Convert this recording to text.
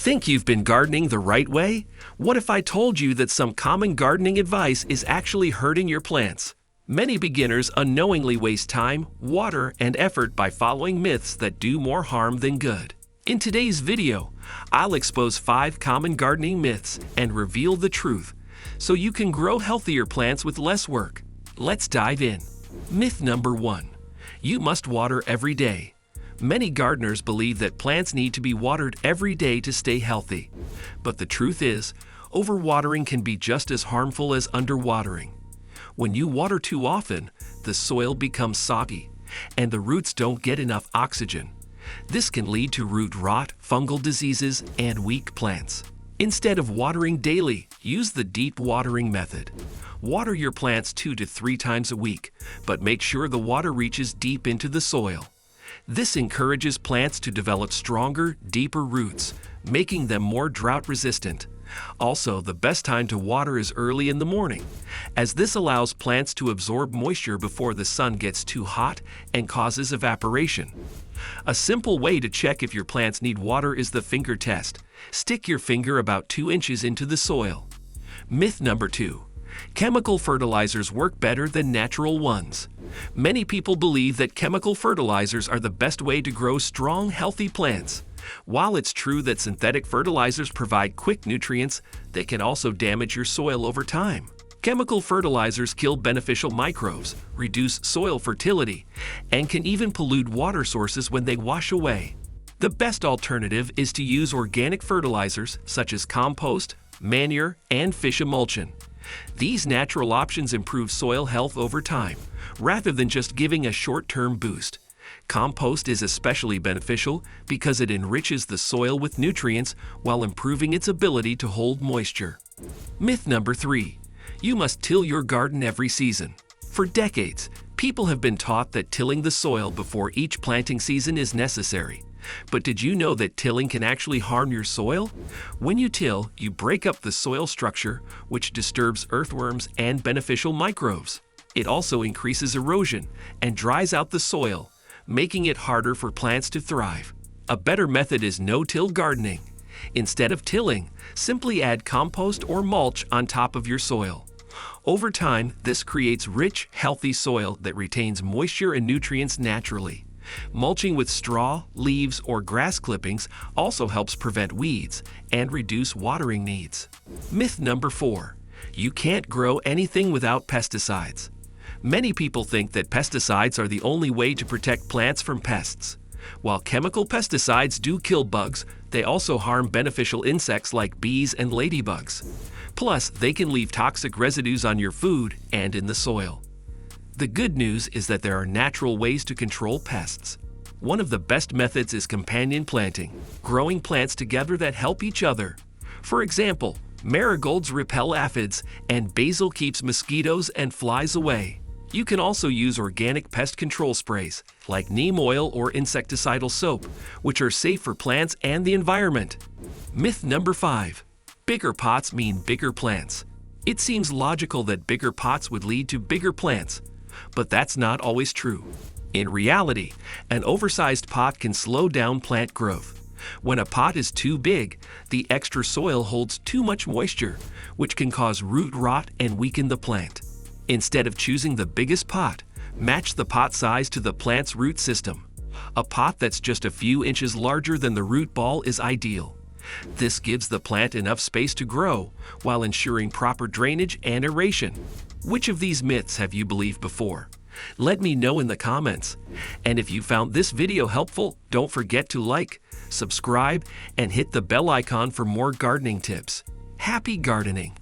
Think you've been gardening the right way? What if I told you that some common gardening advice is actually hurting your plants? Many beginners unknowingly waste time, water, and effort by following myths that do more harm than good. In today's video, I'll expose 5 common gardening myths and reveal the truth, so you can grow healthier plants with less work. Let's dive in. Myth number 1. You must water every day. Many gardeners believe that plants need to be watered every day to stay healthy. But the truth is, overwatering can be just as harmful as underwatering. When you water too often, the soil becomes soggy, and the roots don't get enough oxygen. This can lead to root rot, fungal diseases, and weak plants. Instead of watering daily, use the deep watering method. Water your plants 2 to 3 times a week, but make sure the water reaches deep into the soil. This encourages plants to develop stronger, deeper roots, making them more drought-resistant. Also, the best time to water is early in the morning, as this allows plants to absorb moisture before the sun gets too hot and causes evaporation. A simple way to check if your plants need water is the finger test. Stick your finger about 2 inches into the soil. Myth number 2. Chemical fertilizers work better than natural ones. Many people believe that chemical fertilizers are the best way to grow strong, healthy plants. While it's true that synthetic fertilizers provide quick nutrients, they can also damage your soil over time. Chemical fertilizers kill beneficial microbes, reduce soil fertility, and can even pollute water sources when they wash away. The best alternative is to use organic fertilizers such as compost, manure, and fish emulsion. These natural options improve soil health over time, rather than just giving a short-term boost. Compost is especially beneficial because it enriches the soil with nutrients while improving its ability to hold moisture. Myth number 3. You must till your garden every season. For decades, people have been taught that tilling the soil before each planting season is necessary. But did you know that tilling can actually harm your soil? When you till, you break up the soil structure, which disturbs earthworms and beneficial microbes. It also increases erosion and dries out the soil, making it harder for plants to thrive. A better method is no-till gardening. Instead of tilling, simply add compost or mulch on top of your soil. Over time, this creates rich, healthy soil that retains moisture and nutrients naturally. Mulching with straw, leaves, or grass clippings also helps prevent weeds and reduce watering needs. Myth number 4. You can't grow anything without pesticides. Many people think that pesticides are the only way to protect plants from pests. While chemical pesticides do kill bugs, they also harm beneficial insects like bees and ladybugs. Plus, they can leave toxic residues on your food and in the soil. The good news is that there are natural ways to control pests. One of the best methods is companion planting, growing plants together that help each other. For example, marigolds repel aphids, and basil keeps mosquitoes and flies away. You can also use organic pest control sprays, like neem oil or insecticidal soap, which are safe for plants and the environment. Myth number 5. Bigger pots mean bigger plants. It seems logical that bigger pots would lead to bigger plants, but that's not always true. In reality, an oversized pot can slow down plant growth. When a pot is too big, the extra soil holds too much moisture, which can cause root rot and weaken the plant. Instead of choosing the biggest pot, match the pot size to the plant's root system. A pot that's just a few inches larger than the root ball is ideal. This gives the plant enough space to grow while ensuring proper drainage and aeration. Which of these myths have you believed before? Let me know in the comments. And if you found this video helpful, don't forget to like, subscribe, and hit the bell icon for more gardening tips. Happy gardening!